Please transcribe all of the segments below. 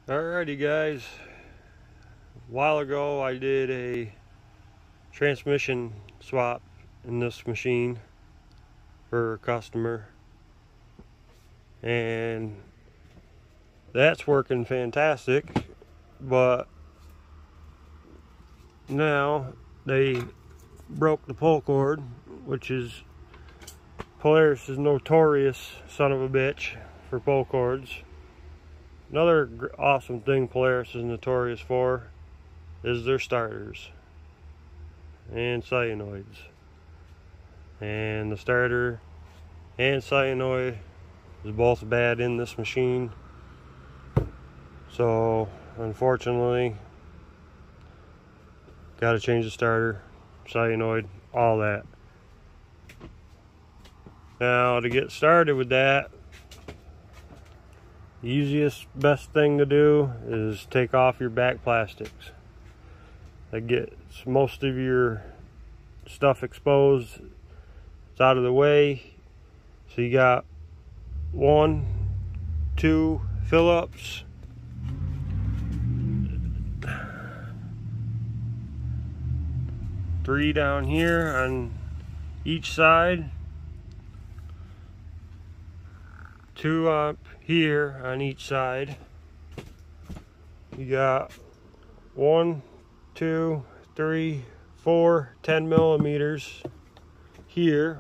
Alrighty guys, a while ago I did a transmission swap in this machine for a customer, and that's working fantastic. But now they broke the pull cord, which is Polaris is notorious son of a bitch for pull cords. Another awesome thing Polaris is notorious for is their starters and solenoids. And the starter and solenoid is both bad in this machine. So unfortunately, gotta change the starter, solenoid, all that. Now to get started with that, the easiest, best thing to do is take off your back plastics. That gets most of your stuff exposed. It's out of the way. So you got 1, 2 fill-ups. Three down here on each side. 2 up here on each side. You got 1, 2, 3, 4 10 millimeters here.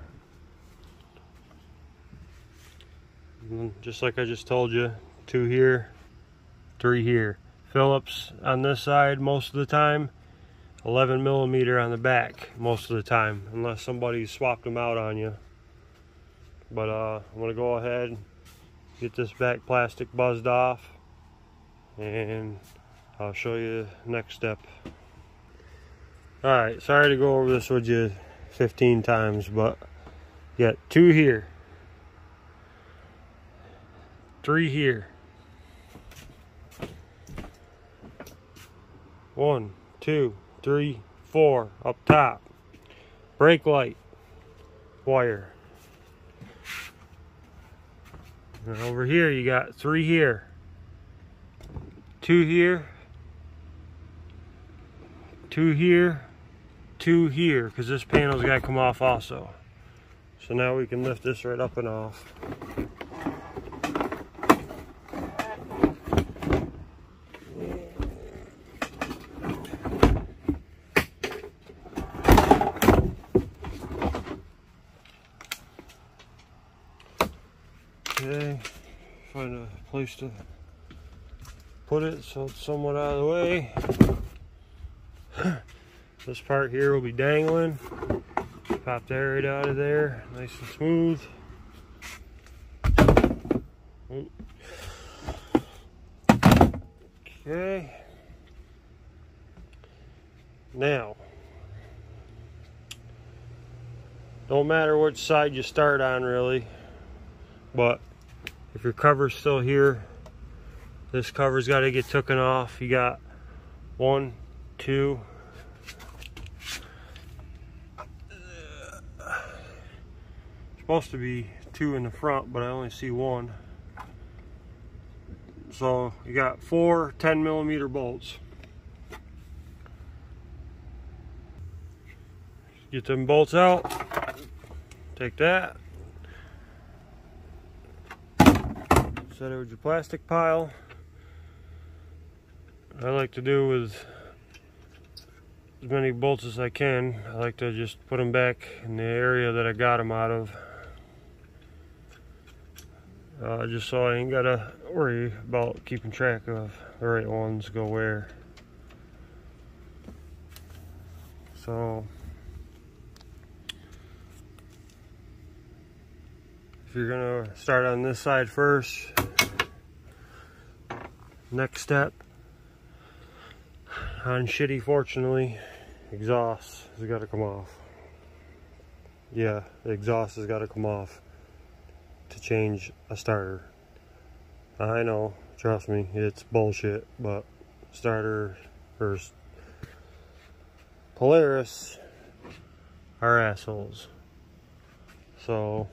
And just like I just told you, 2 here, 3 here. Phillips on this side most of the time, 11 millimeter on the back most of the time, unless somebody swapped them out on you. But I'm gonna go ahead, get this back plastic buzzed off, and I'll show you the next step. Alright, sorry to go over this with you 15 times, but you got 2 here, 3 here, 1, 2, 3, 4 up top. Brake light wire. And over here you got 3 here, 2 here, 2 here, 2 here, because this panel's got to come off also. So now we can lift this right up and off. Okay, find a place to put it so it's somewhat out of the way. This part here will be dangling. Pop that right out of there, nice and smooth. Okay. Now, don't matter which side you start on really, but if your cover's still here, this cover's got to get taken off. You got 1, 2, supposed to be 2 in the front, but I only see 1. So you got 4 10 millimeter bolts. Get them bolts out. Take that. Set it with your plastic pile. What I like to do with as many bolts as I can, I like to just put them back in the area that I got them out of. Just so I ain't gotta worry about keeping track of the right ones go where. So if you're gonna start on this side first, next step on shitty, fortunately, exhaust has got to come off. Yeah, the exhaust has got to come off to change a starter. I know, trust me, it's bullshit, but starter or Polaris are assholes. So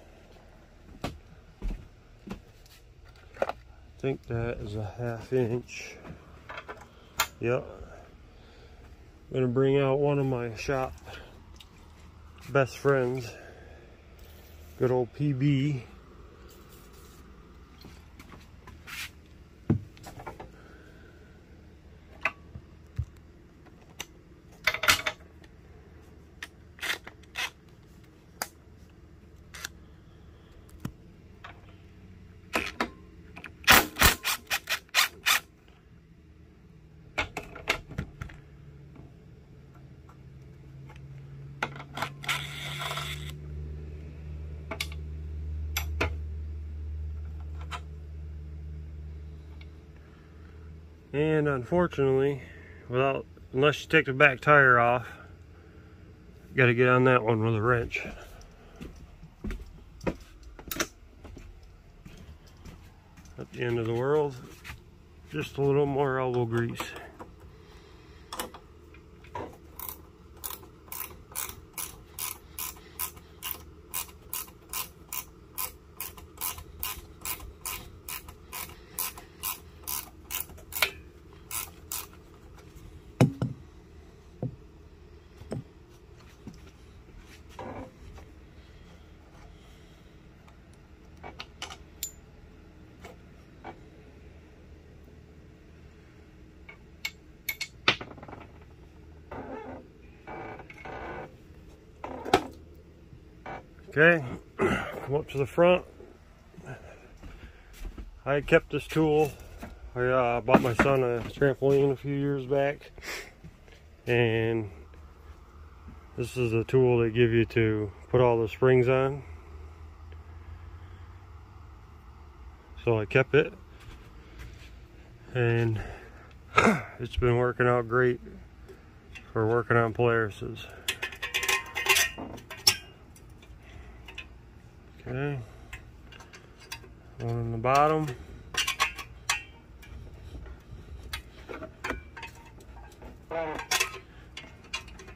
think that is a 1/2 inch. Yep. I'm gonna bring out one of my shop best friends, good old PB. And unfortunately, unless you take the back tire off, you got to get on that one with a wrench. At the end of the world, just a little more elbow grease. Okay, come up to the front. I kept this tool. I bought my son a trampoline a few years back, and this is the tool they give you to put all the springs on. So I kept it, and it's been working out great for working on Polarises. Okay, one on the bottom.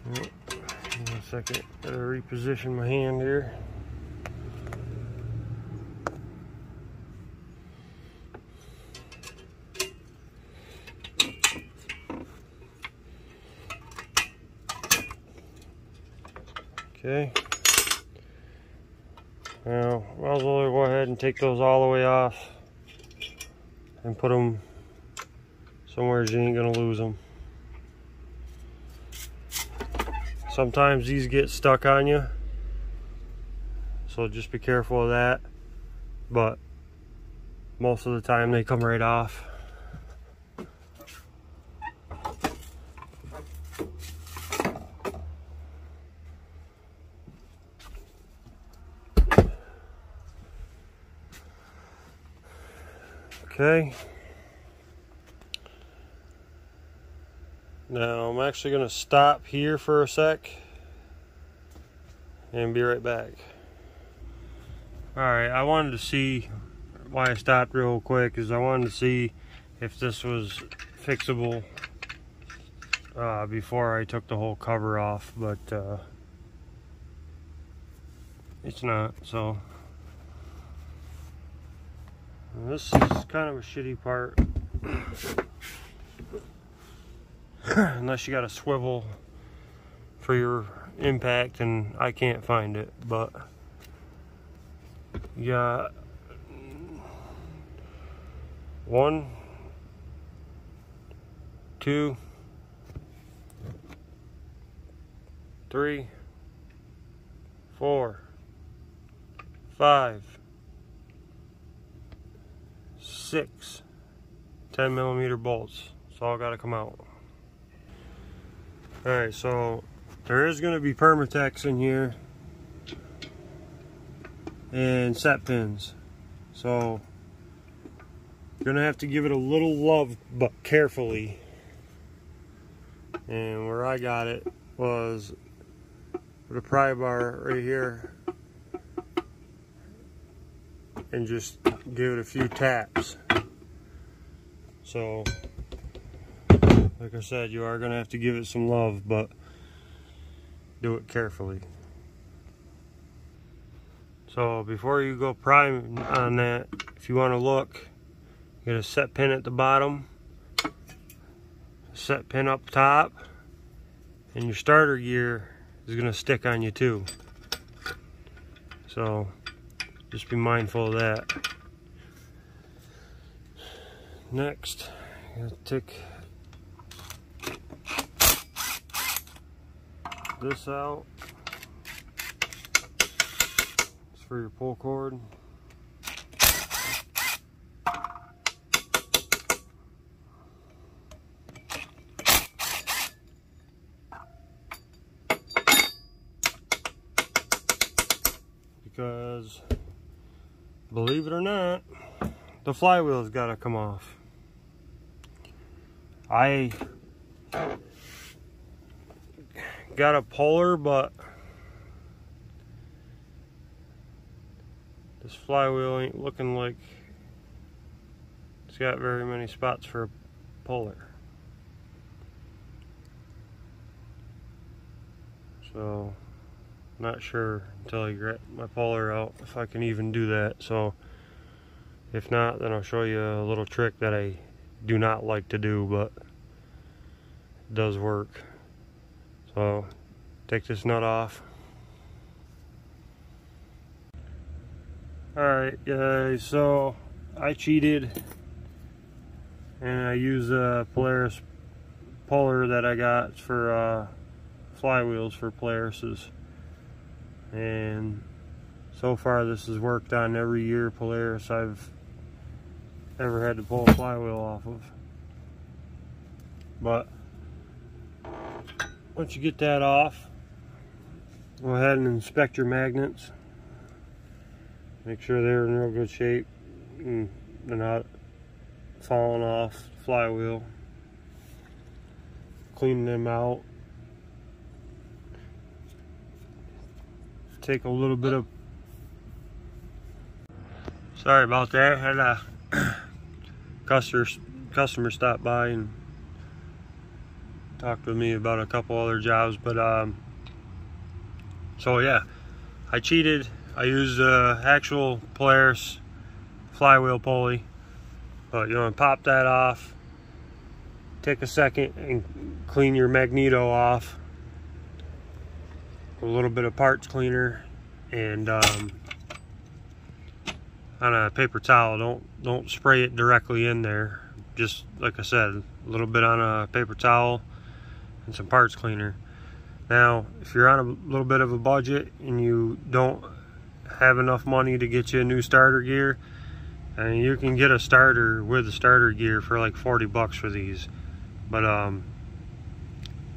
Give me a second, gotta reposition my hand here. Okay. Now, might as well go ahead and take those all the way off and put them somewhere you ain't gonna lose them. Sometimes these get stuck on you, so just be careful of that, but most of the time they come right off. Okay, now I'm actually going to stop here for a sec and be right back. Alright, I wanted to see why I stopped real quick is I wanted to see if this was fixable before I took the whole cover off, but it's not. So this is kind of a shitty part. Unless you got a swivel for your impact, and I can't find it, but you got 1, 2, 3, 4, 5, 6 10mm bolts. It's all got to come out. Alright, so there is going to be Permatex in here and set pins, so you're going to have to give it a little love, but carefully. And where I got it was with a pry bar right here, and just give it a few taps. So like I said, you are going to have to give it some love, but do it carefully. So before you go prime on that, if you want to look, Get a set pin at the bottom, set pin up top, and your starter gear is going to stick on you too. So just be mindful of that. Next, I'm going to take this out. It's for your pull cord. Because, believe it or not, the flywheel's got to come off. I got a Polar, but this flywheel ain't looking like it's got very many spots for a Polar. So not sure until I get my Polar out if I can even do that. So if not, then I'll show you a little trick that I do not like to do, but it does work. So take this nut off. Alright guys, so I cheated and I used a Polaris Polar that I got for flywheels for Polarises. And so far this has worked on every year Polaris I've ever had to pull a flywheel off of. But once you get that off, go ahead and inspect your magnets. Make sure they're in real good shape and they're not falling off the flywheel. Clean them out. Take a little bit of, sorry about that, had a customer stop by and talked with me about a couple other jobs, but so yeah, I cheated. I used actual Polaris flywheel pulley, but you want to pop that off, take a second and clean your magneto off. A little bit of parts cleaner and on a paper towel. Don't spray it directly in there. Just like I said, a little bit on a paper towel and some parts cleaner. Now, if you're on a little bit of a budget and you don't have enough money to get you a new starter gear, and you can get a starter with the starter gear for like 40 bucks for these. But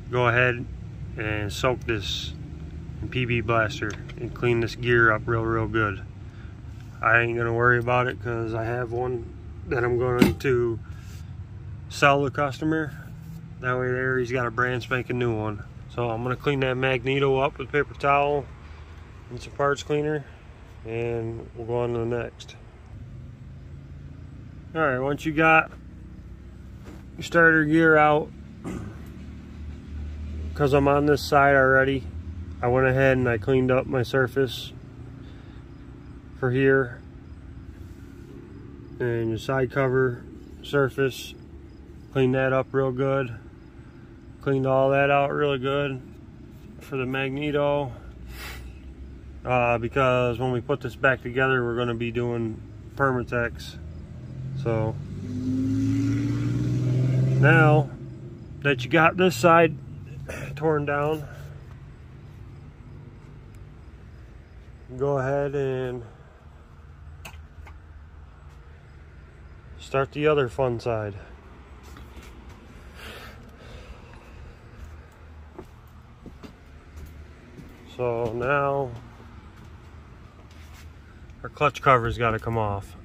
go ahead and soak this in PB Blaster and clean this gear up real good. I ain't gonna worry about it because I have one that I'm going to sell the customer. That way there he's got a brand spanking new one. So I'm gonna clean that magneto up with paper towel and some parts cleaner, and we'll go on to the next. Alright, once you got your starter gear out, because I'm on this side already, I went ahead and I cleaned up my surface for here, and your side cover surface, cleaned that up real good. Cleaned all that out really good for the magneto, because when we put this back together we're going to be doing Permatex. So now that you got this side torn down, go ahead and start the other fun side. So now our clutch cover's got to come off.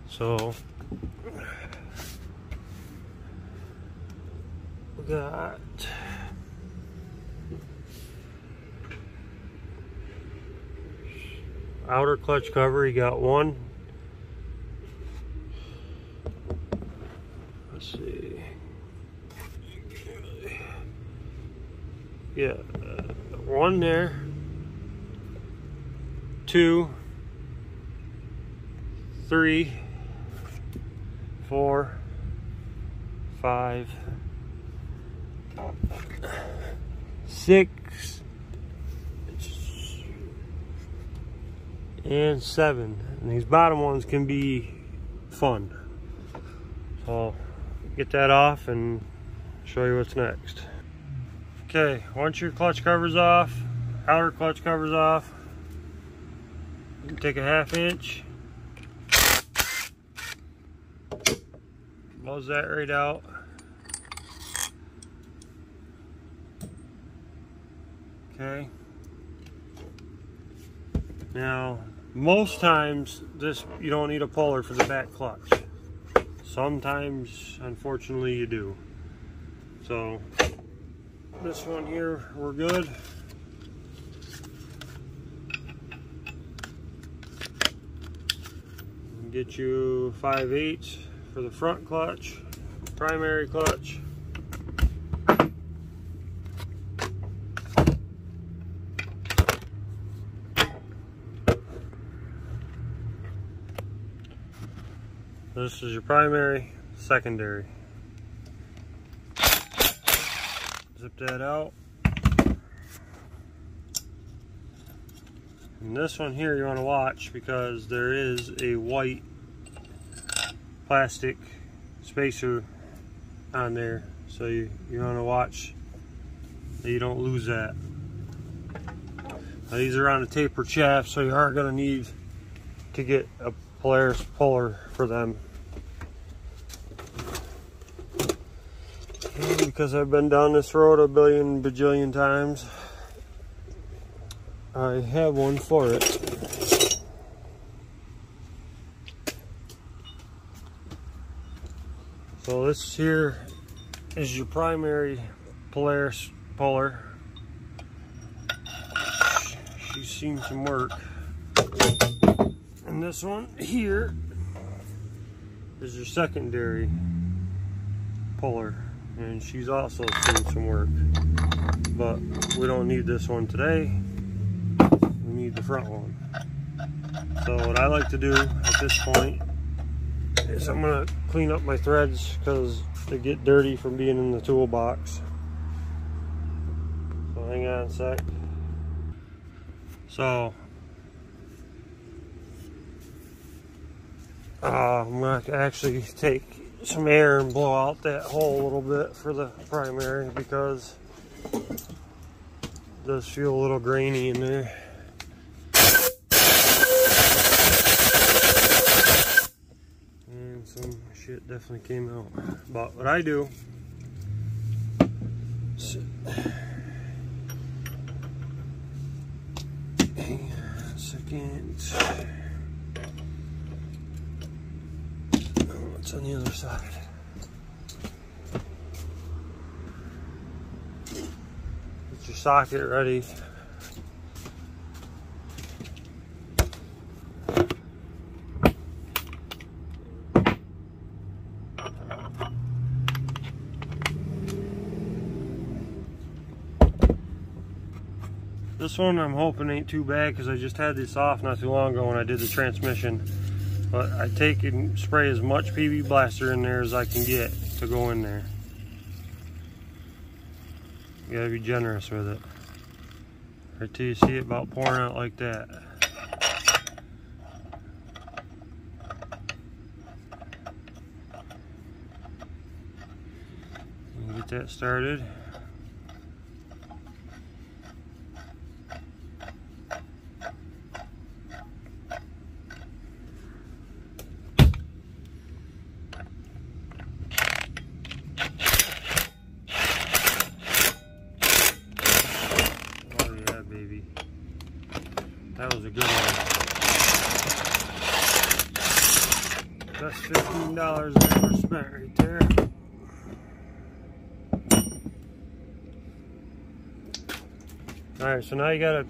So we got outer clutch cover. You got one. Let's see. Yeah, one there, 2, 3, 4, 5, 6, and 7. And these bottom ones can be fun. So get that off and show you what's next. Okay, once your clutch cover's off, outer clutch cover's off, you can take a 1/2 inch, blows that right out. Okay. Now, most times you don't need a puller for the back clutch. Sometimes, unfortunately, you do. So, this one here, we're good. Get you 5/8 for the front clutch, primary clutch. This is your primary, secondary. Zip that out. And this one here you want to watch because there is a white plastic spacer on there. So you want to watch that you don't lose that. Now these are on a tapered shaft, so you are going to need to get a Polaris puller for them. And because I've been down this road a billion bajillion times, I have one for it. So this here is your primary Polaris puller. She's seen some work. And this one here is your secondary puller, and she's also seen some work. But we don't need this one today. We need the front one. So what I like to do at this point is I'm gonna clean up my threads because they get dirty from being in the toolbox. So hang on a sec. So I'm going to actually take some air and blow out that hole a little bit for the primary because it does feel a little grainy in there. And some shit definitely came out. But what I do is, hang on a second. What's on the other side? Get your socket ready. This one I'm hoping ain't too bad because I just had this off not too long ago when I did the transmission. But I take and spray as much PB Blaster in there as I can get to go in there. You gotta be generous with it. Right till you see it about pouring out like that. And get that started. That was a good one. Best $15 I ever spent right there. Alright, so now you got a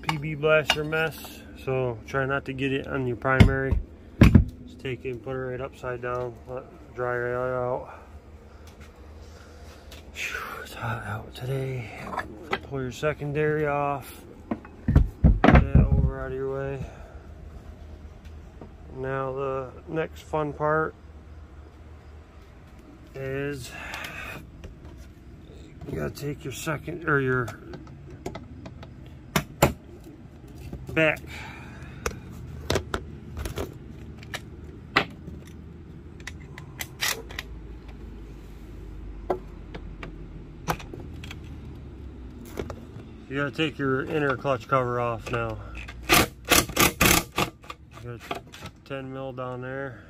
PB Blaster mess, so try not to get it on your primary. Just take it and put it right upside down, let it dry right out. Whew, it's hot out today. Pull your secondary off. Out of your way. Now the next fun part is you gotta take your second or your back. You gotta take your inner clutch cover off now. You got 10 mil down there.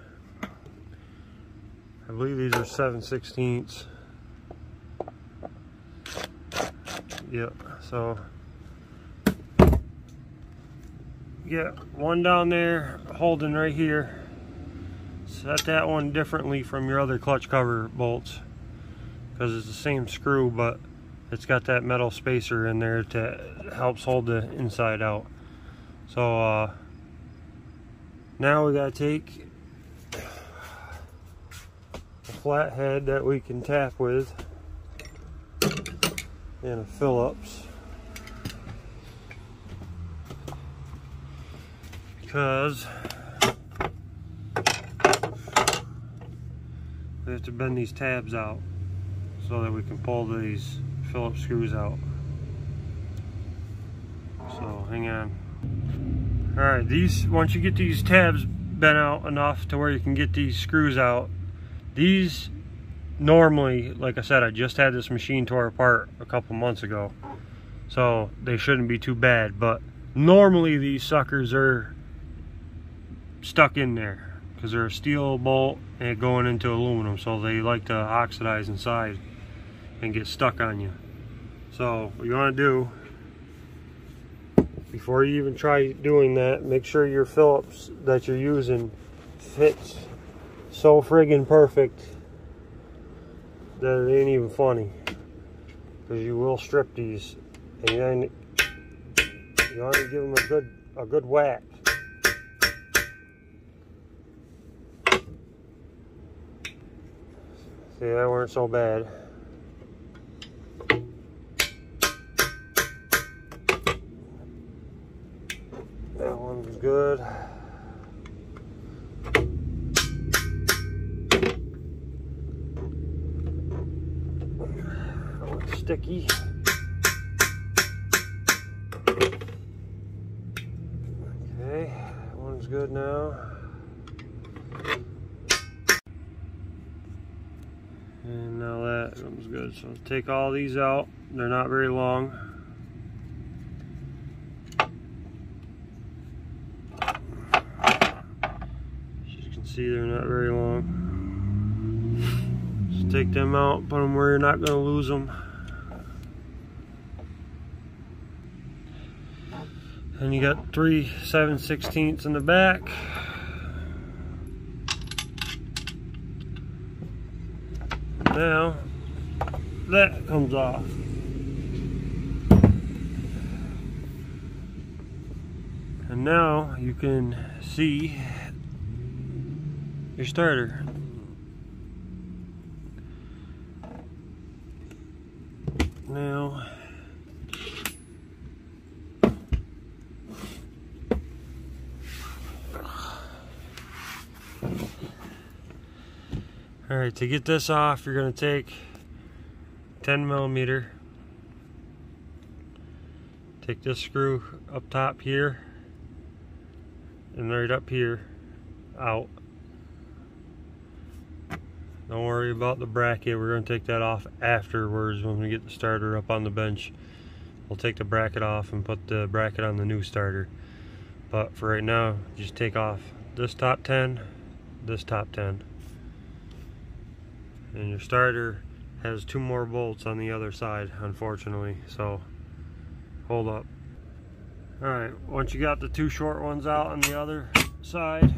I believe these are 7/16. Yep, so yeah, one down there holding right here. Set that one differently from your other clutch cover bolts because it's the same screw, but it's got that metal spacer in there that helps hold the inside out. So now we gotta take a flat head that we can tap with and a Phillips, because we have to bend these tabs out so that we can pull these Phillips screws out. So hang on. Alright, these, once you get these tabs bent out enough to where you can get these screws out, these normally, like I said, I just had this machine tore apart a couple months ago, so they shouldn't be too bad, but normally these suckers are stuck in there because they're a steel bolt and going into aluminum, so they like to oxidize inside and get stuck on you. So what you want to do before you even try doing that, make sure your Phillips that you're using fits so friggin' perfect that it ain't even funny, because you will strip these, and then you want to give them a good whack. See, that weren't so bad. That one's good. That one's sticky. Okay, that one's good now. And now that one's good. So take all these out. They're not very long. See, they're not very long. Just take them out, put them where you're not going to lose them. And you got 3 7/16 in the back. Now that comes off. And now you can see your starter. Now alright, to get this off, you're going to take 10 millimeter, take this screw up top here and right up here out. Don't worry about the bracket, we're going to take that off afterwards when we get the starter up on the bench. We'll take the bracket off and put the bracket on the new starter. But for right now, just take off this top 10, this top 10. And your starter has 2 more bolts on the other side, unfortunately, so hold up. Alright, once you got the 2 short ones out on the other side,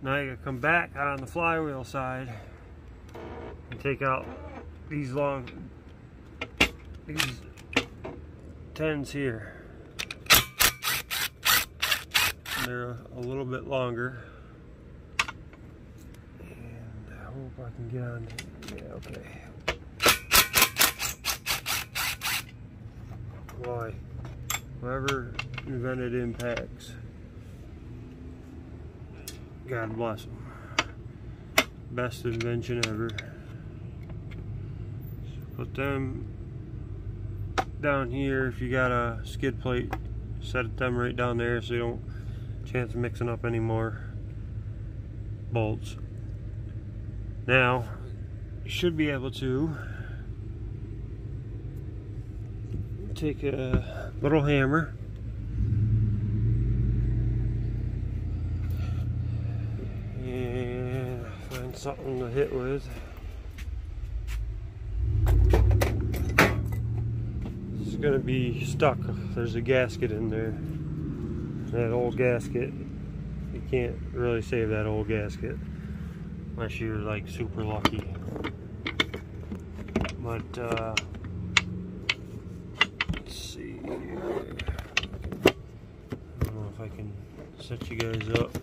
now you gotta come back out on the flywheel side and take out these 10s here. They're a little bit longer. And I hope I can get on. Yeah, okay. Boy, whoever invented impacts, God bless them. Best invention ever. Put them down here. If you got a skid plate, set them right down there so you don't chance of mixing up any more bolts. Now you should be able to take a little hammer and find something to hit with. It's gonna be stuck. There's a gasket in there. That old gasket, you can't really save that old gasket unless you're like super lucky. But let's see here. I don't know if I can set you guys up.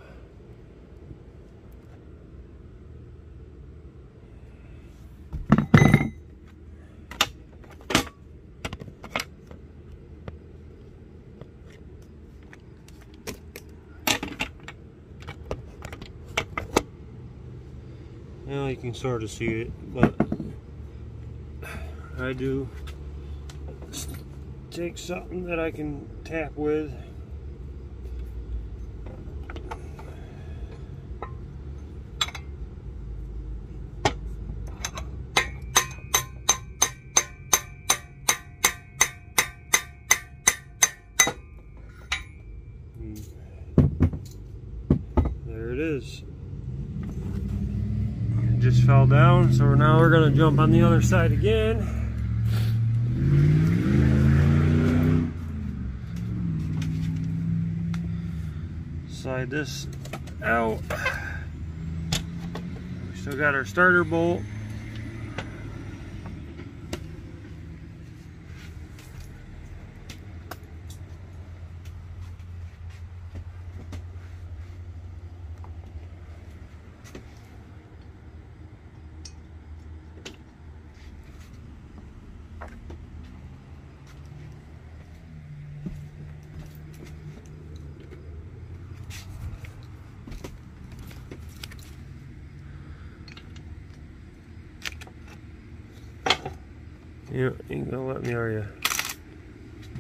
Now you can sort of see it, but I do take something that I can tap with. There it is. Just fell down, so now we're gonna jump on the other side again. Slide this out. We still got our starter bolt. You ain't gonna let me, are you?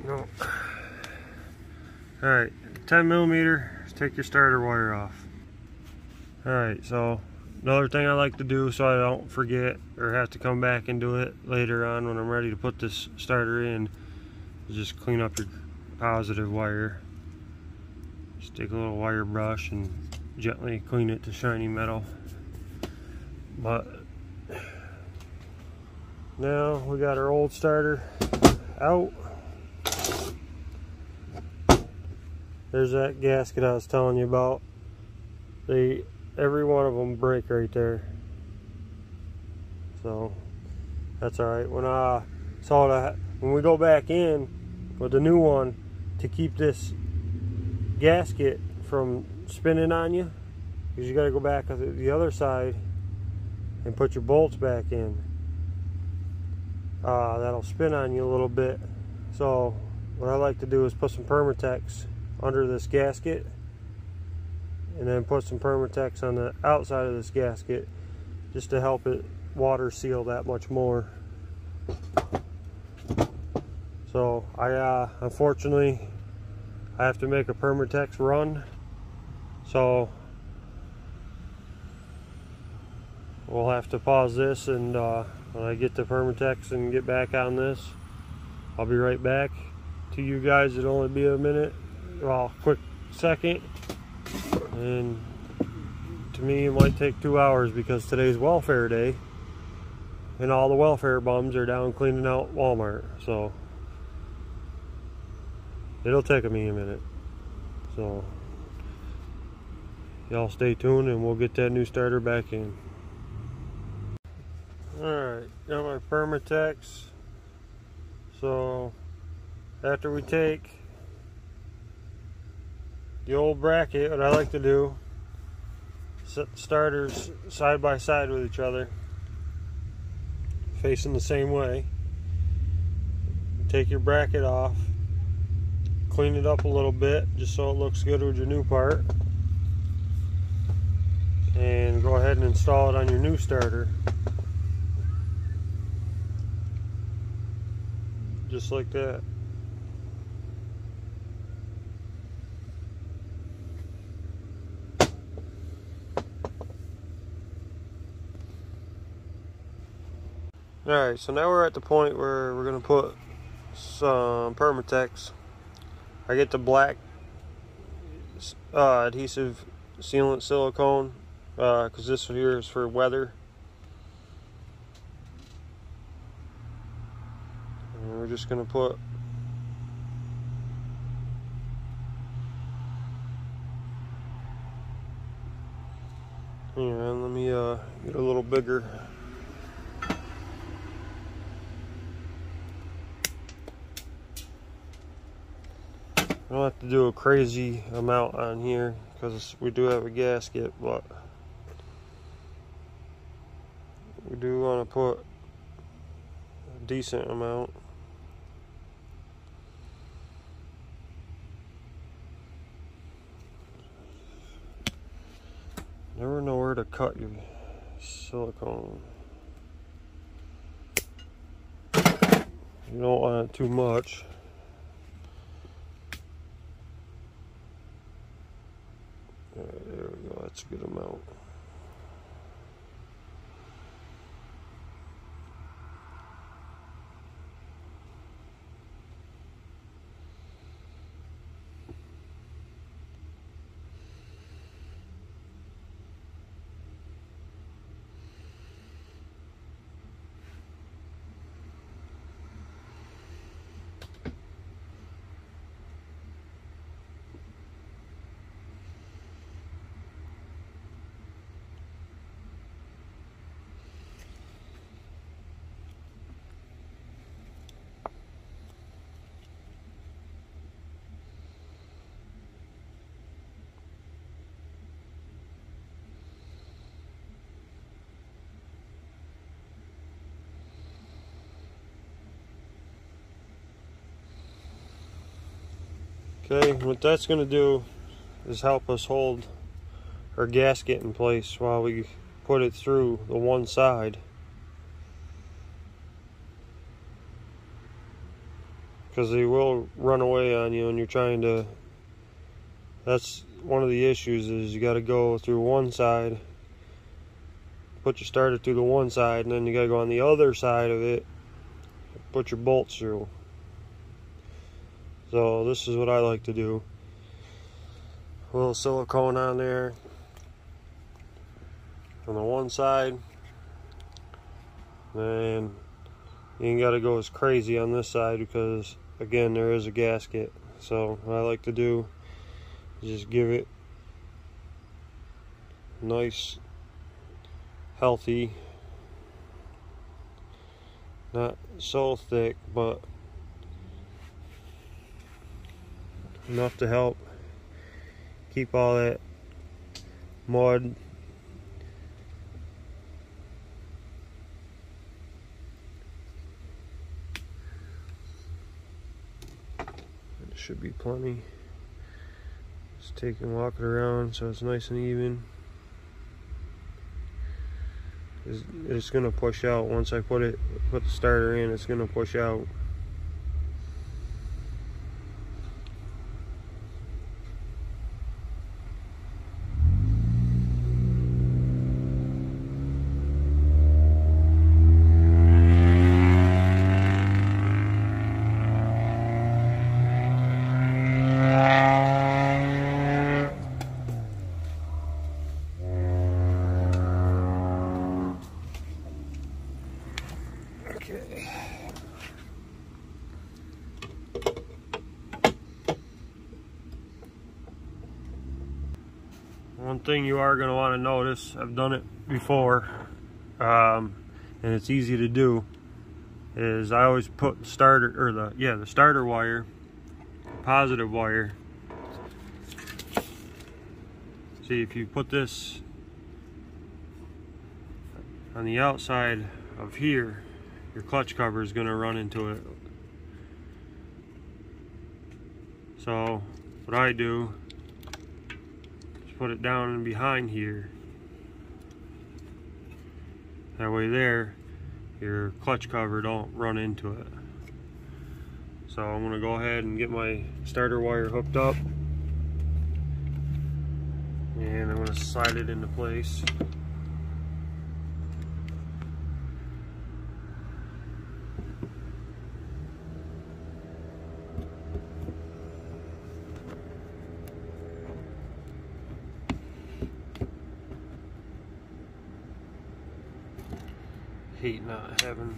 No. Alright, 10 millimeter, take your starter wire off. Alright, so another thing I like to do so I don't forget or have to come back and do it later on when I'm ready to put this starter in is just clean up your positive wire. Just take a little wire brush and gently clean it to shiny metal. But now we got our old starter out. There's that gasket I was telling you about. Every one of them break right there. So that's alright. When we go back in with the new one, to keep this gasket from spinning on you, because you got to go back on the other side and put your bolts back in. That'll spin on you a little bit. So what I like to do is put some Permatex under this gasket and then put some Permatex on the outside of this gasket just to help it water seal that much more. So unfortunately I have to make a Permatex run, so we'll have to pause this, and when I get the Permatex and get back on this, I'll be right back. To you guys it'll only be a minute, well, quick second, and to me it might take 2 hours because today's welfare day and all the welfare bums are down cleaning out Walmart, so it'll take me a minute. So y'all stay tuned and we'll get that new starter back in. Alright, got my Permatex. So after we take the old bracket, what I like to do, set the starters side by side with each other, facing the same way. Take your bracket off, clean it up a little bit just so it looks good with your new part, and go ahead and install it on your new starter. just like that. Alright, so now we're at the point where we're going to put some Permatex. I get the black adhesive sealant silicone because this here is for weather. And we're just going to put here, and let me get a little bigger. I don't have to do a crazy amount on here because we do have a gasket, but we do want to put a decent amount. Never know where to cut your silicone. You don't want it too much. There we go, that's a good amount. Okay, what that's going to do is help us hold our gasket in place while we put it through the one side. Because they will run away on you, and you're trying to, that's one of the issues, is you got to go through one side, put your starter through the one side, and then you got to go on the other side of it, put your bolts through. So this is what I like to do. A little silicone on there on the one side, and you ain't got to go as crazy on this side because again there is a gasket. So what I like to do is just give it nice, healthy, not so thick, but enough to help keep all that mud it should be plenty. Just take and walk it around so it's nice and even. It's gonna push out once I put the starter in. It's gonna push out. One thing you are going to want to notice, I've done it before, and it's easy to do, is I always put the starter wire, positive wire. See, if you put this on the outside of here, your clutch cover is going to run into it. So what I do, put it down and behind here. That way there, your clutch cover don't run into it. So I'm gonna go ahead and get my starter wire hooked up, and I'm gonna slide it into place. Hate not having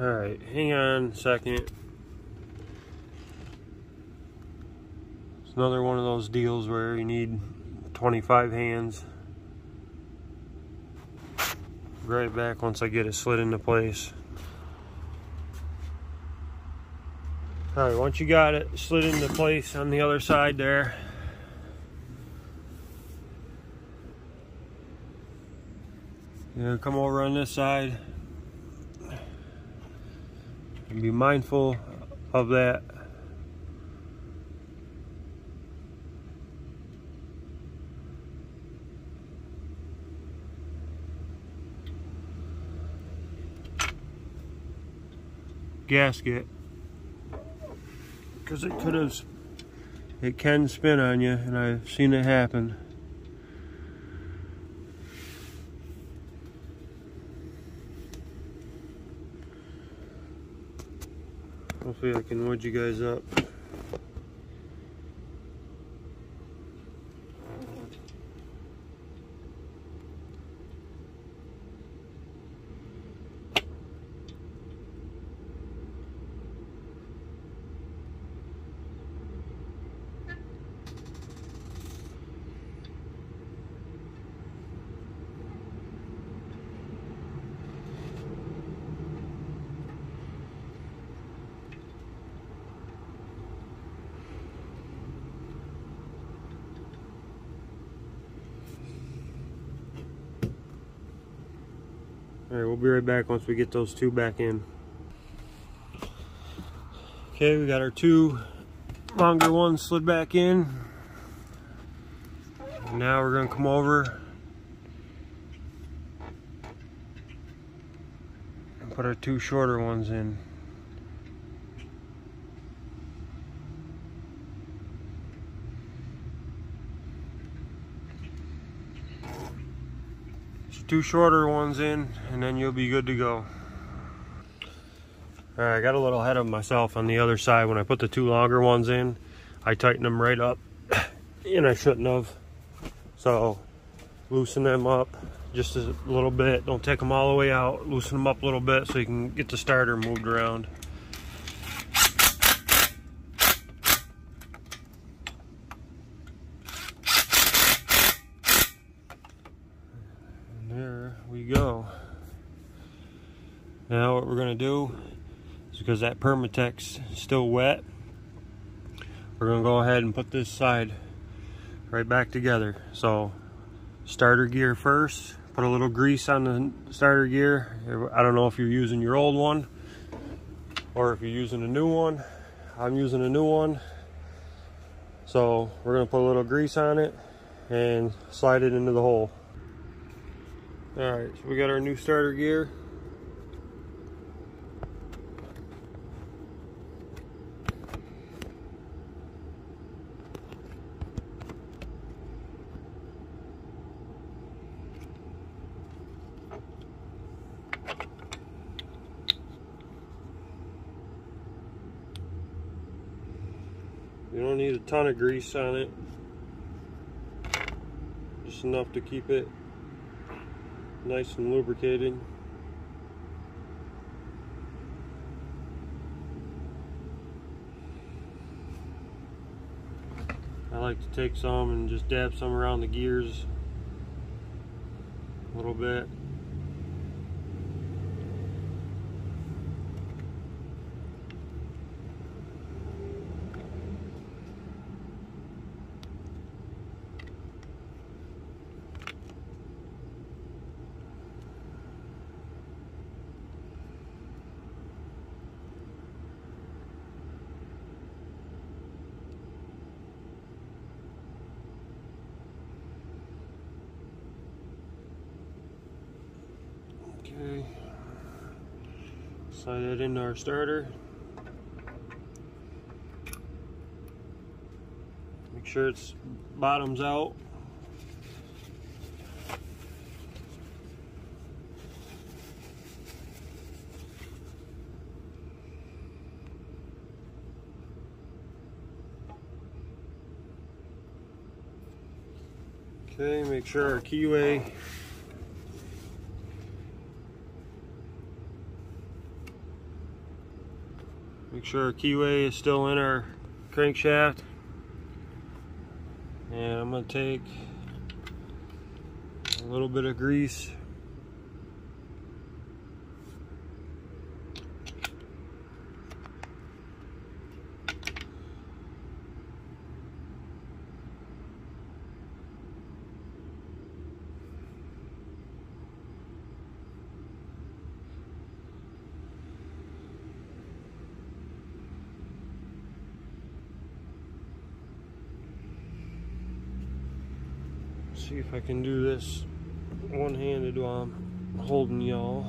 Alright, hang on a second. It's another one of those deals where you need 25 hands. Right back once I get it slid into place. Alright, once you got it slid into place on the other side there, you're gonna come over on this side and be mindful of that gasket, because it can spin on you, and I've seen it happen. Hopefully I can wood you guys up. Alright, we'll be right back once we get those two back in. Okay, we got our two longer ones slid back in. And now we're going to come over and put our two shorter ones in. Two shorter ones in, and then you'll be good to go. Alright, I got a little ahead of myself on the other side. When I put the two longer ones in, I tightened them right up, and I shouldn't have. So loosen them up just a little bit. Don't take them all the way out. Loosen them up a little bit so you can get the starter moved around. There we go. Now what we're going to do is, because that Permatex is still wet, we're going to go ahead and put this side right back together. So starter gear first, put a little grease on the starter gear. I don't know if you're using your old one or if you're using a new one. I'm using a new one. So we're going to put a little grease on it and slide it into the hole. Alright, so we got our new starter gear. You don't need a ton of grease on it, just enough to keep it nice and lubricated. like to take some and just dab some around the gears a little bit. Okay, slide that into our starter. Make sure it's bottoms out. Okay, make sure our keyway is still in our crankshaft. And I'm going to take a little bit of grease. See if I can do this one-handed while I'm holding y'all.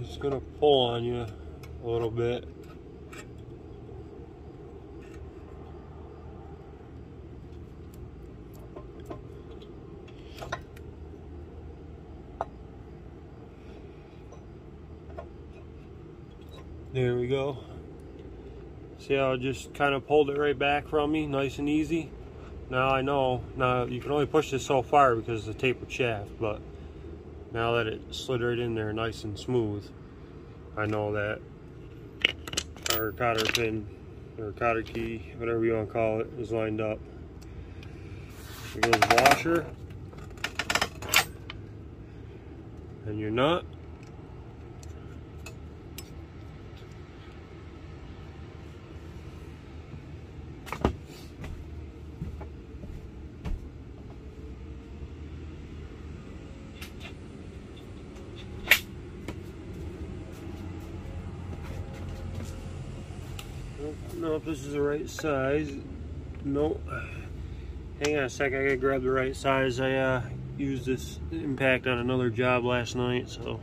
It's going to pull on you a little bit. There we go. See how it just kind of pulled it right back from me, nice and easy. Now I know, now you can only push this so far because of the tapered shaft, but now that it slid right in there nice and smooth, I know that our cotter pin, or cotter key, whatever you want to call it, is lined up. Here goes the washer, and your nut. I don't know if this is the right size. Nope. Hang on a sec, I gotta grab the right size. I used this impact on another job last night, so.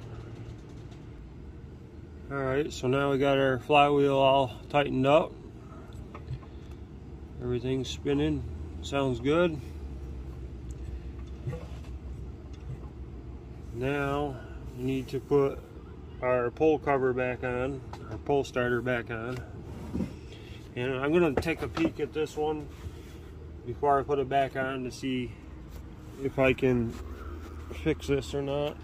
Alright, so now we got our flywheel all tightened up. Everything's spinning. Sounds good. Now we need to put our pole cover back on, our pole starter back on. And I'm going to take a peek at this one before I put it back on to see if I can fix this or not.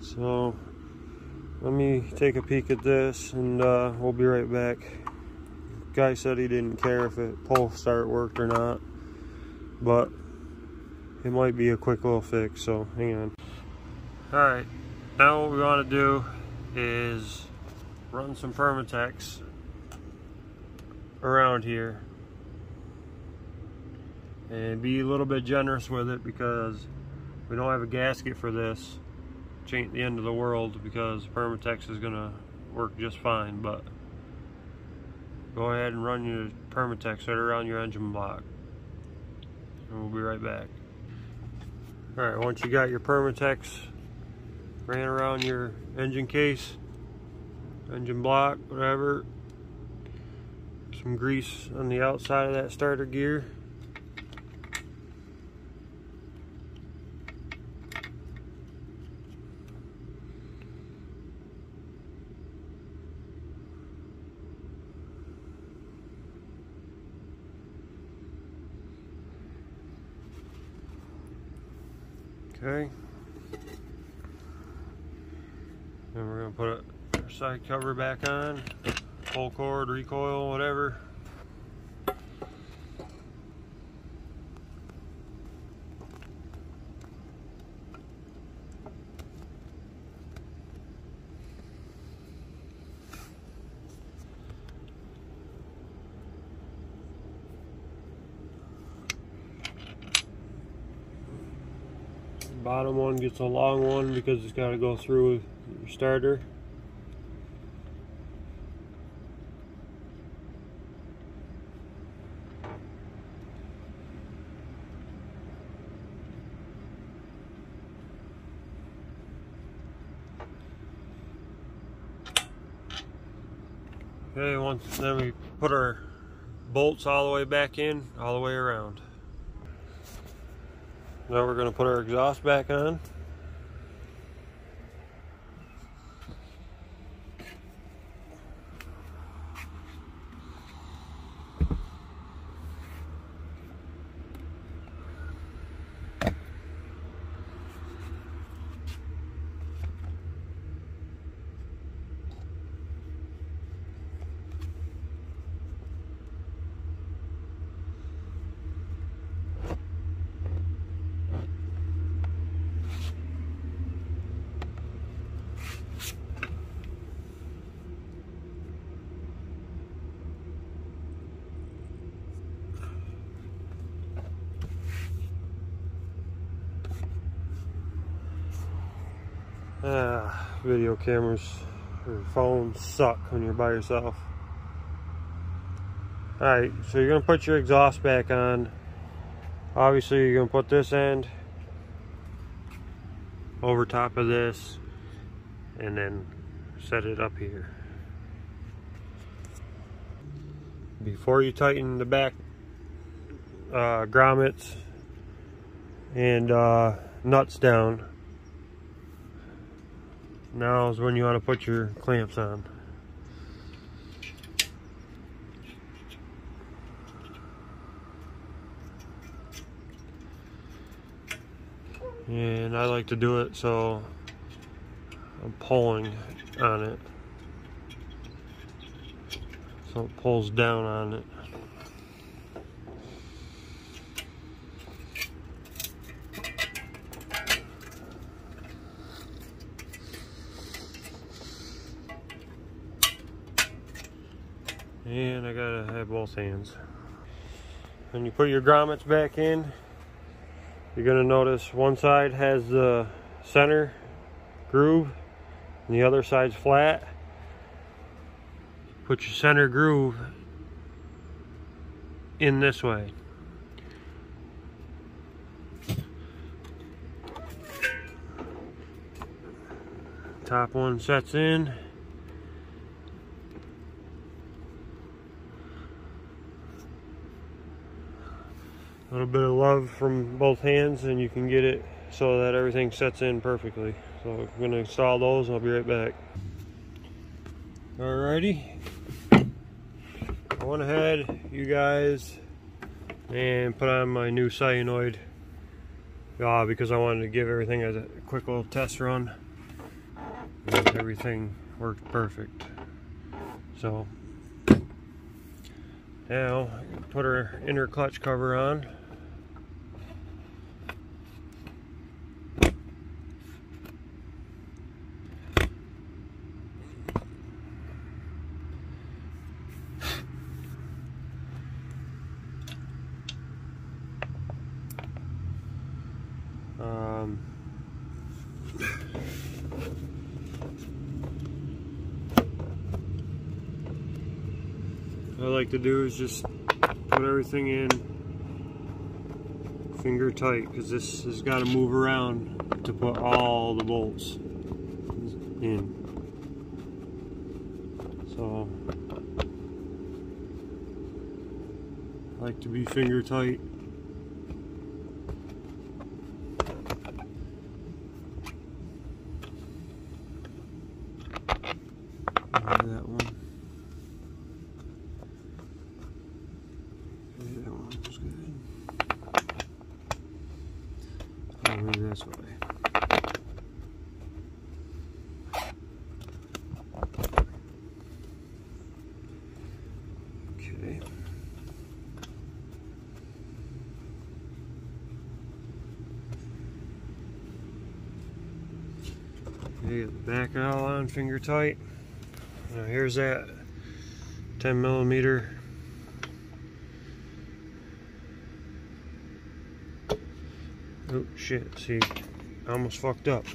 So let me take a peek at this and we'll be right back. Guy said he didn't care if it pole start worked or not, but it might be a quick little fix, so hang on. Alright, now what we want to do is run some Permatex around here and be a little bit generous with it because we don't have a gasket for this. Which ain't the end of the world because Permatex is gonna work just fine, but go ahead and run your Permatex right around your engine block and we'll be right back. Alright, once you got your Permatex ran around your engine case, engine block, whatever. Some grease on the outside of that starter gear. Okay. Then we're going to put our side cover back on, pull cord, recoil, whatever. Bottom one gets a long one because it's got to go through your starter. Okay, then we put our bolts all the way back in, all the way around. Now we're going to put our exhaust back on. Video cameras or phones suck when you're by yourself. Alright, so you're going to put your exhaust back on. Obviously you're going to put this end over top of this and then set it up here. Before you tighten the back grommets and nuts down, now is when you want to put your clamps on. And I like to do it so I'm pulling on it, so it pulls down on it. And I gotta have both hands. When you put your grommets back in, you're gonna notice one side has the center groove and the other side's flat. Put your center groove in this way. Top one sets in. A little bit of love from both hands and you can get it so that everything sets in perfectly. So I'm going to install those and I'll be right back. Alrighty. I went ahead, you guys, and put on my new solenoid because I wanted to give everything a quick little test run. And everything worked perfect. So now put our inner clutch cover on. What I like to do is just put everything in finger tight, because this has got to move around to put all the bolts. in. So I like to be finger tight. That one. Yeah, that one was good. I'll move this way. Okay. Okay, get the back all on, finger tight. Now here's that 10mm. Oh shit, see, I almost fucked up.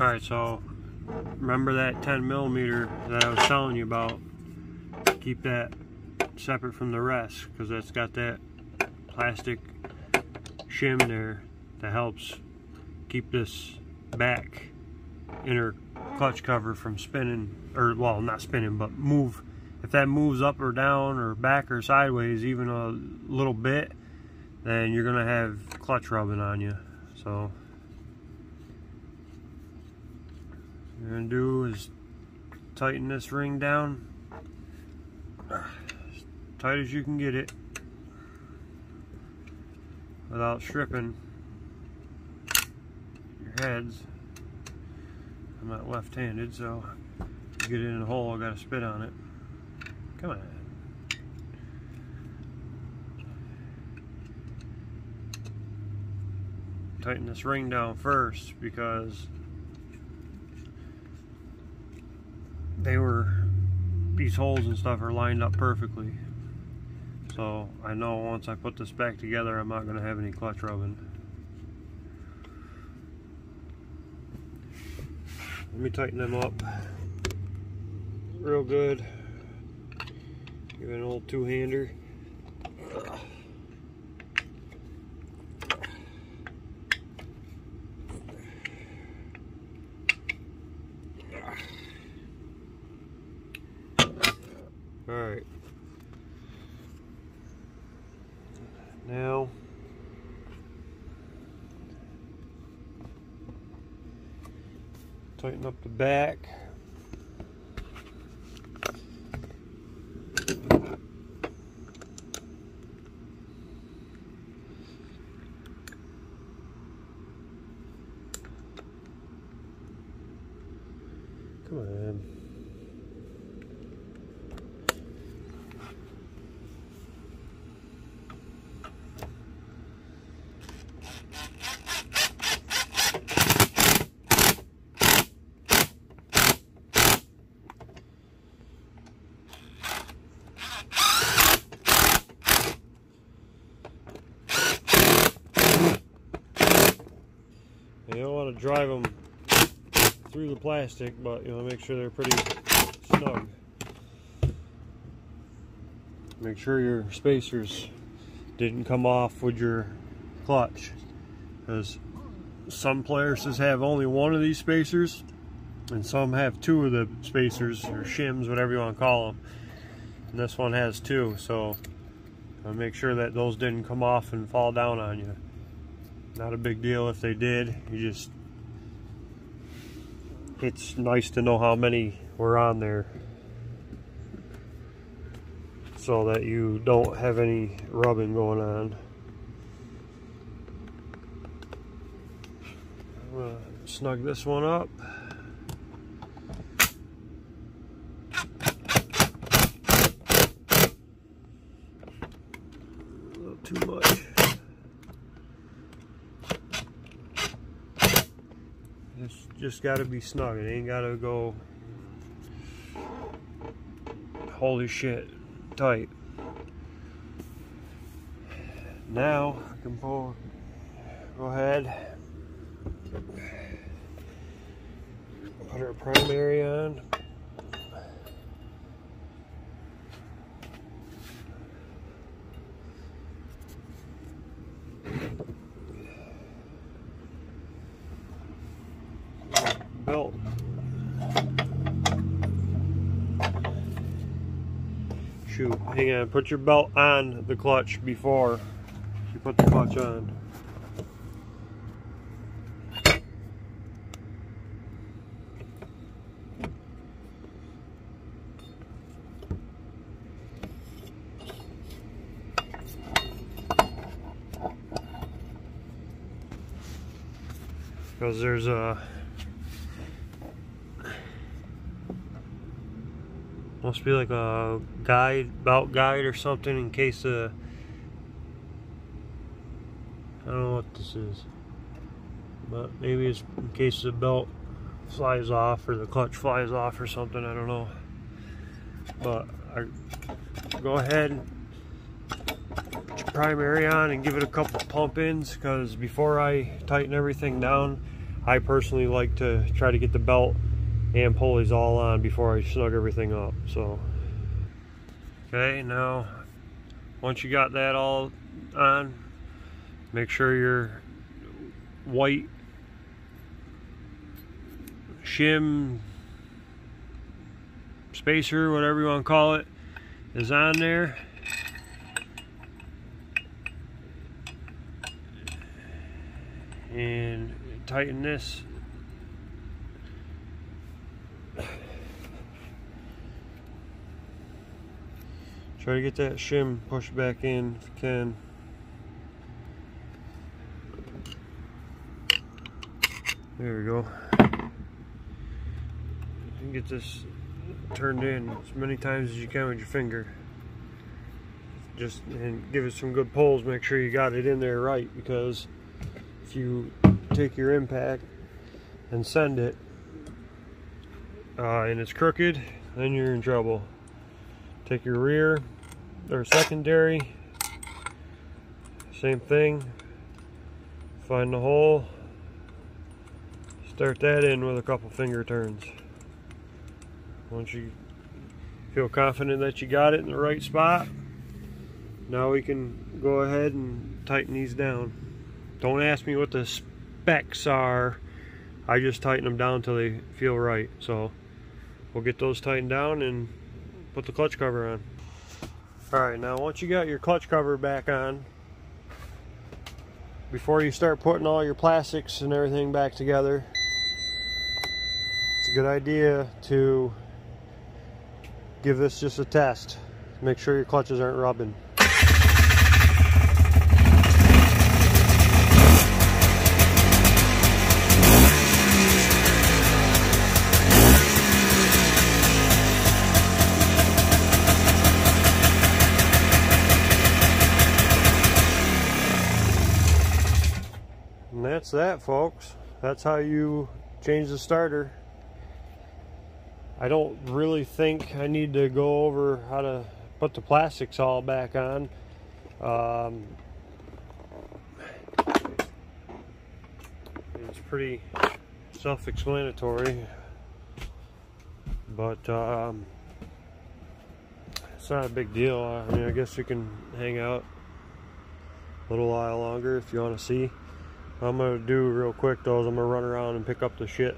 Alright, so remember that 10mm that I was telling you about? Keep that separate from the rest, because that's got that plastic shim there that helps keep this back inner clutch cover from spinning, or well, not spinning, but move. If that moves up or down or back or sideways even a little bit, then you're gonna have clutch rubbing on you. So what you're gonna do is tighten this ring down as tight as you can get it without stripping your heads. I'm not left-handed, so to get it in a hole I gotta spit on it. Come on. Tighten this ring down first, because these holes and stuff are lined up perfectly. So I know once I put this back together I'm not going to have any clutch rubbing. Let me tighten them up real good. Give it an old two-hander. Alright. Now tighten up the back. Come on. You don't want to drive them through the plastic, but you want to make sure they're pretty snug. Make sure your spacers didn't come off with your clutch, because some Polarises have only one of these spacers and some have two of the spacers, or shims, whatever you want to call them, and this one has two. So make sure that those didn't come off and fall down on you. Not a big deal if they did. It's nice to know how many were on there so that you don't have any rubbing going on. I'm gonna snug this one up. too much. It's just got to be snug. It ain't got to go holy shit tight. Now I can go ahead, put our primary on. Belt. Shoot, hang on, put your belt on the clutch before you put the clutch on. Because there's a must be like a belt guide or something in case I don't know what this is, but maybe it's in case the belt flies off or the clutch flies off or something, I don't know. But I go ahead and put your primary on and give it a couple pump ins, because before I tighten everything down, I personally like to try to get the belt and pulleys all on before I snug everything up. So okay, now once you got that all on, make sure your white shim spacer, whatever you want to call it, is on there. And tighten this. Try to get that shim pushed back in if you can. There we go. You can get this turned in as many times as you can with your finger. Just and give it some good pulls. Make sure you got it in there right, because if you take your impact and send it and it's crooked, then you're in trouble. Take your rear or secondary, same thing, find the hole, start that in with a couple finger turns. Once you feel confident that you got it in the right spot, now we can go ahead and tighten these down. Don't ask me what the specs are, I just tighten them down until they feel right. So we'll get those tightened down and put the clutch cover on. Alright, now once you got your clutch cover back on, before you start putting all your plastics and everything back together, it's a good idea to give this just a test. Make sure your clutches aren't rubbing. And that's that, folks. That's how you change the starter. I don't really think I need to go over how to put the plastics all back on. It's pretty self-explanatory, but it's not a big deal. I mean, I guess you can hang out a little while longer if you want to see. What I'm gonna do real quick though is I'm gonna run around and pick up the shit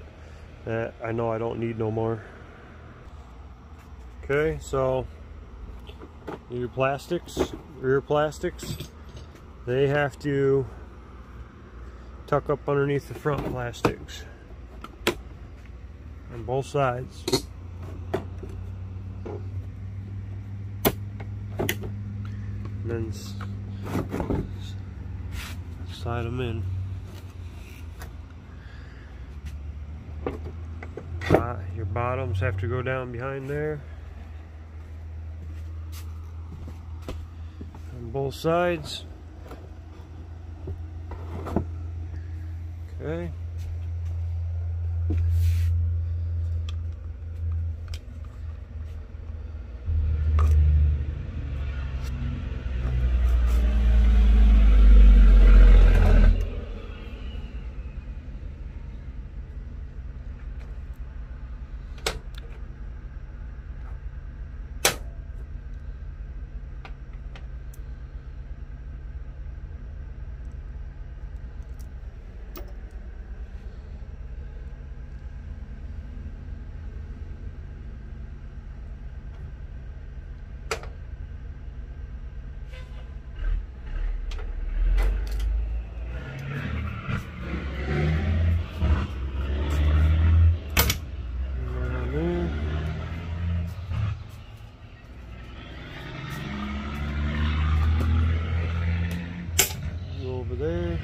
that I know I don't need no more. Okay, so your plastics, rear plastics, they have to tuck up underneath the front plastics on both sides. And then slide them in. Your bottoms have to go down behind there on both sides. Okay. Over there.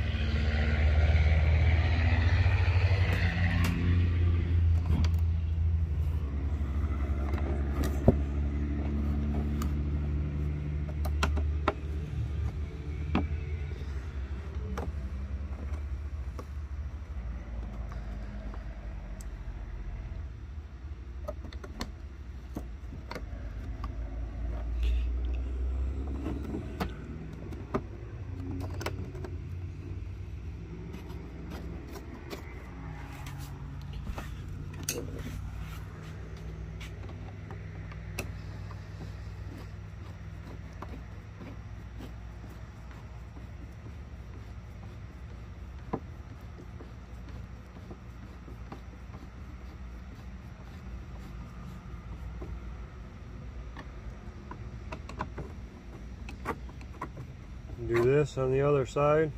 Do this on the other side.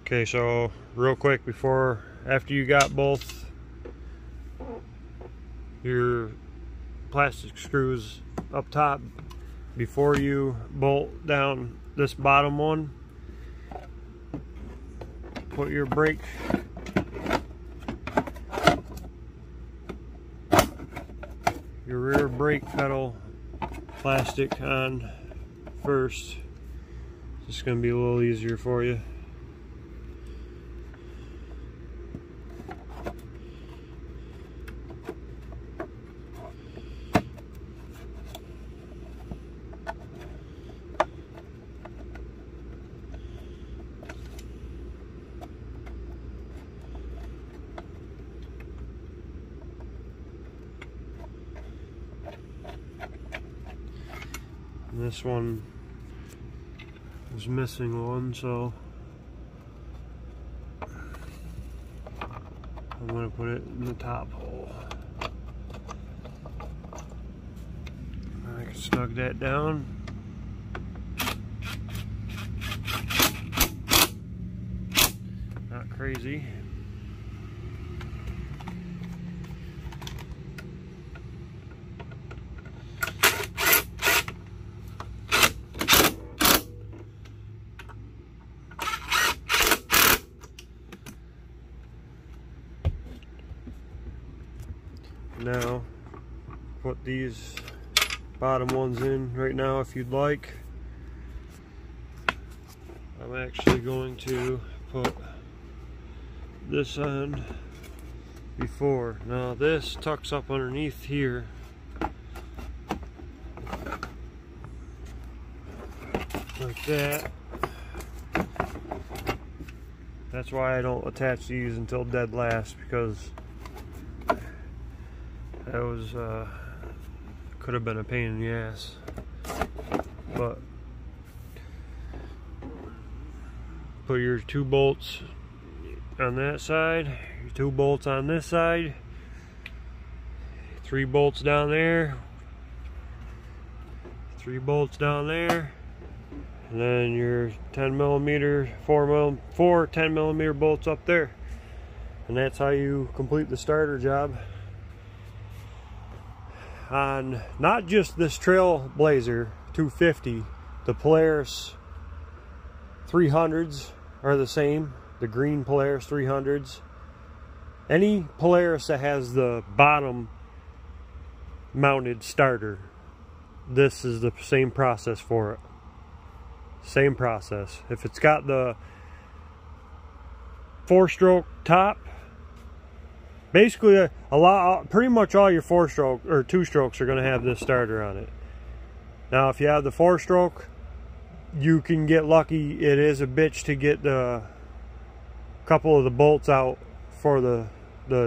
Okay, so real quick after you got both your plastic screws up top, before you bolt down this bottom one, put your brake rear brake pedal plastic on first. It's going to be a little easier for you. This one is missing one, so I'm going to put it in the top hole. I can snug that down. Not crazy. Now, put these bottom ones in right now if you'd like. I'm actually going to put this on before. Now this tucks up underneath here. Like that. That's why I don't attach these until dead last, because that was could have been a pain in the ass. But put your 2 bolts on that side, your 2 bolts on this side, 3 bolts down there, 3 bolts down there, and then your 10mm, 4 10mm bolts up there. And that's how you complete the starter job on not just this Trailblazer 250. The Polaris 300s are the same, the green Polaris 300s. Any Polaris that has the bottom mounted starter, this is the same process for it. Same process. If it's got the 4-stroke top. Basically, pretty much all your 4-stroke or 2-strokes are going to have this starter on it. Now, if you have the 4-stroke, you can get lucky. It is a bitch to get the couple of the bolts out for the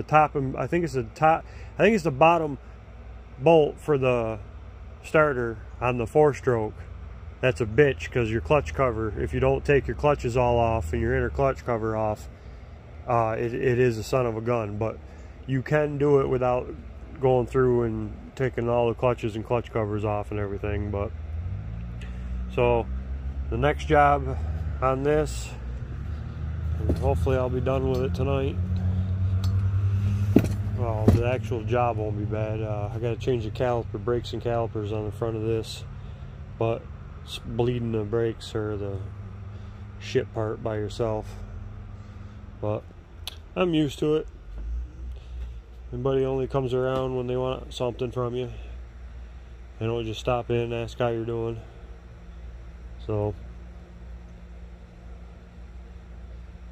top. I think it's the top. I think it's the bottom bolt for the starter on the 4-stroke. That's a bitch, because your clutch cover, if you don't take your clutches all off and your inner clutch cover off, it is a son of a gun. But you can do it without going through and taking all the clutches and clutch covers off and everything. But so the next job on this, and hopefully I'll be done with it tonight. Well, the actual job won't be bad. I got to change the caliper, brakes and calipers on the front of this, but it's bleeding the brakes or the shit part by yourself. But I'm used to it. Everybody only comes around when they want something from you. They don't just stop in and ask how you're doing. So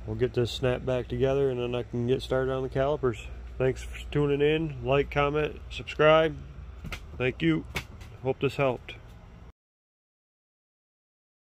we'll get this snapped back together, and then I can get started on the calipers. Thanks for tuning in. Like, comment, subscribe. Thank you. Hope this helped.